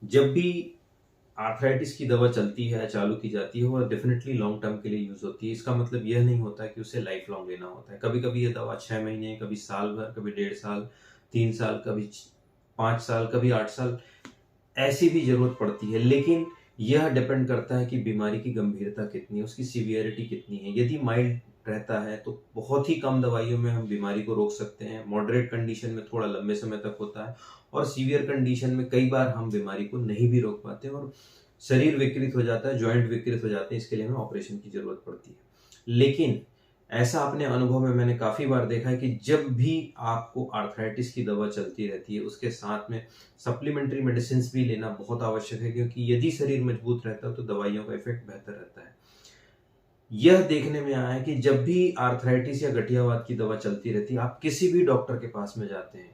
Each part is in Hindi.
जब भी आर्थराइटिस की दवा चलती है, चालू की जाती है, वो डेफ़िनेटली लॉन्ग टर्म के लिए यूज़ होती है। इसका मतलब यह नहीं होता है कि उसे लाइफ़ लॉन्ग लेना होता है। कभी-कभी ये दवा 6 महीने, कभी साल भर, कभी डेढ़ साल, 3 साल, कभी 5 साल, कभी 8 साल, ऐसी भी ज़रूरत पड़ती है। लेकिन यह डिपेंड करता है कि बीमारी की गंभीरता कितनी है, उसकी सीवियरिटी कितनी है। यदि माइल्ड रहता है तो बहुत ही कम दवाइयों में हम बीमारी को रोक सकते हैं। मॉडरेट कंडीशन में थोड़ा लंबे समय तक होता है और सीवियर कंडीशन में कई बार हम बीमारी को नहीं भी रोक पाते और शरीर विकृत हो जाता है, जॉइंट विकृत हो जाते हैं, इसके लिए हमें ऑपरेशन की ज़रूरत पड़ती है। लेकिन ऐसा अपने अनुभव में मैंने काफ़ी बार देखा है कि जब भी आपको आर्थराइटिस की दवा चलती रहती है, उसके साथ में सप्लीमेंट्री मेडिसिन्स भी लेना बहुत आवश्यक है, क्योंकि यदि शरीर मजबूत रहता है तो दवाइयों का इफ़ेक्ट बेहतर रहता है। यह देखने में आया है कि जब भी आर्थराइटिस या गठियावाद की दवा चलती रहती है, आप किसी भी डॉक्टर के पास में जाते हैं,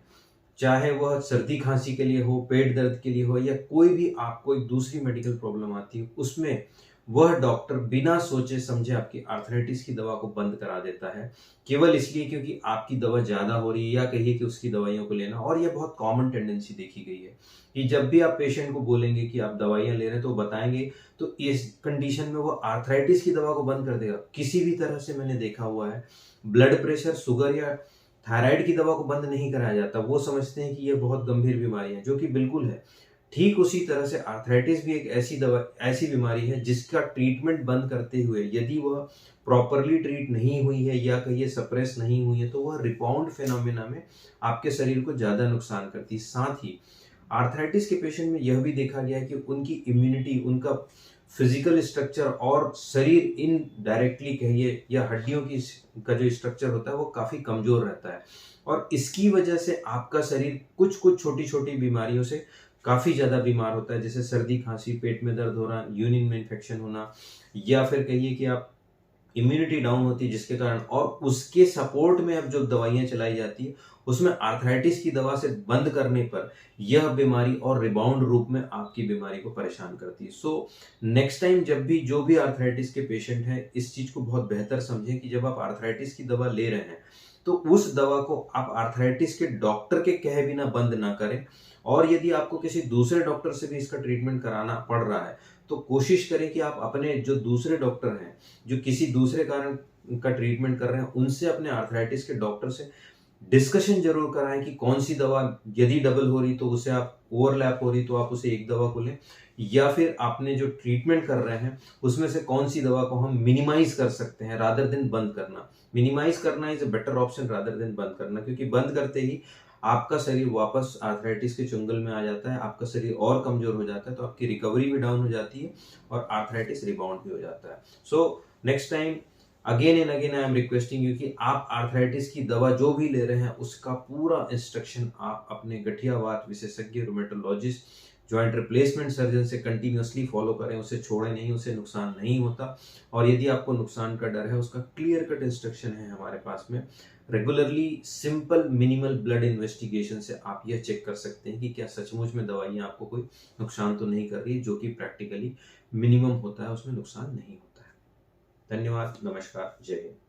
चाहे वह सर्दी-खाँसी के लिए हो, पेट दर्द के लिए हो या कोई भी आपको एक दूसरी मेडिकल प्रॉब्लम आती है, उसमें वह डॉक्टर बिना सोचे-समझे आपकी आर्थराइटिस की दवा को बंद करा देता है। केवल इसलिए क्योंकि आपकी दवा ज़्यादा हो रही है या कहिए कि उसकी दवाइयों को लेना, और यह बहुत कॉमन टेंडेंसी देखी गई है कि जब भी आप पेशेंट को बोलेंगे कि आप दवाइयाँ ले रहे हैं, तो बताएँगे तो इस कंडीशन में वो आर्थराइटिस की दवा को बंद कर देगा। किसी भी तरह से मैंने देखा हुआ है, ब्लड प्रेशर, शुगर या थायराइड की दवा को बंद नहीं कराया जाता। वो समझते हैं कि ये बहुत गंभीर बीमारी है, जो कि बिल्कुल है। ठीक उसी तरह से आर्थराइटिस भी एक ऐसी बीमारी है जिसका ट्रीटमेंट बंद करते हुए यदि वह प्रॉपरली ट्रीट नहीं हुई है या कहिए सप्रेस नहीं हुई है, तो वह रिबाउंड फिनोमेना में आपके शरीर को ज़्यादा नुकसान करती है। साथ ही आर्थराइटिस के पेशेंट में यह भी देखा गया है कि उनकी इम्यूनिटी, उनका फिजिकल स्ट्रक्चर और शरीर इनडायरेक्टली कहिए या हड्डियों की का जो स्ट्रक्चर होता है वो काफ़ी कमज़ोर रहता है, और इसकी वजह से आपका शरीर कुछ-कुछ छोटी-छोटी बीमारियों से काफ़ी ज़्यादा बीमार होता है। जैसे सर्दी, खाँसी, पेट में दर्द होना, यूरिन में इन्फेक्शन होना, या फिर कहिए कि आप इम्यूनिटी डाउन होती है जिसके कारण, और उसके सपोर्ट में अब जो दवाइयाँ चलाई जाती है, उसमें आर्थराइटिस की दवा से बंद करने पर यह बीमारी और रिबाउंड रूप में आपकी बीमारी को परेशान करती है। सो नेक्स्ट टाइम जब भी जो भी आर्थराइटिस के पेशेंट हैं, इस चीज़ को बहुत बेहतर समझें कि जब आप आर्थराइटिस की दवा ले रहे हैं, तो उस दवा को आप आर्थराइटिस के डॉक्टर के कहे बिना बंद ना करें, और यदि आपको किसी दूसरे डॉक्टर से भी इसका ट्रीटमेंट कराना पड़ रहा है, तो कोशिश करें कि आप अपने जो दूसरे डॉक्टर हैं, जो किसी दूसरे कारण का ट्रीटमेंट कर रहे हैं, उनसे, अपने आर्थराइटिस के डॉक्टर से डिस्कशन ज़रूर कराएँ कि कौन-सी दवा यदि डबल हो रही तो उसे आप, ओवरलैप हो रही तो आप उसे एक दवा को लें, या फिर आपने जो ट्रीटमेंट कर रहे हैं, उसमें से कौन-सी दवा को हम मिनिमाइज़ कर सकते हैं रादर देन बंद करना। मिनिमाइज़ करना is a better option rather than बंद करना, क्योंकि बंद करते ही आपका शरीर वापस आर्थराइटिस के चुंगल में आ जाता है, आपका शरीर और कमज़ोर हो जाता है, तो आपकी रिकवरी भी डाउन हो जाती है और आर्थराइटिस रिबाउंड भी हो जाता है। So next time again and again I am requesting you कि आप आर्थराइटिस की दवा जो भी ले रहे हैं, उसका पूरा इंस्ट्रक्शन आप अपने गठियावात विशेषज्ञ, रूमेटोलॉजिस्ट, जॉइंट रिप्लेसमेंट सर्जन से कंटिन्यूअसली फॉलो करें, उसे छोड़ें नहीं, उसे नुकसान नहीं होता। और यदि आपको नुकसान का डर है, उसका क्लियर कट इंस्ट्रक्शन है हमारे पास में। Regularly simple minimal blood investigation से आप यह चेक कर सकते हैं कि क्या सचमुच में दवाइयाँ आपको कोई नुकसान तो नहीं कर रही है, जो कि प्रैक्टिकली मिनिमम होता है, उसमें नुकसान नहीं होता है। धन्यवाद, नमस्कार, जय हिंद।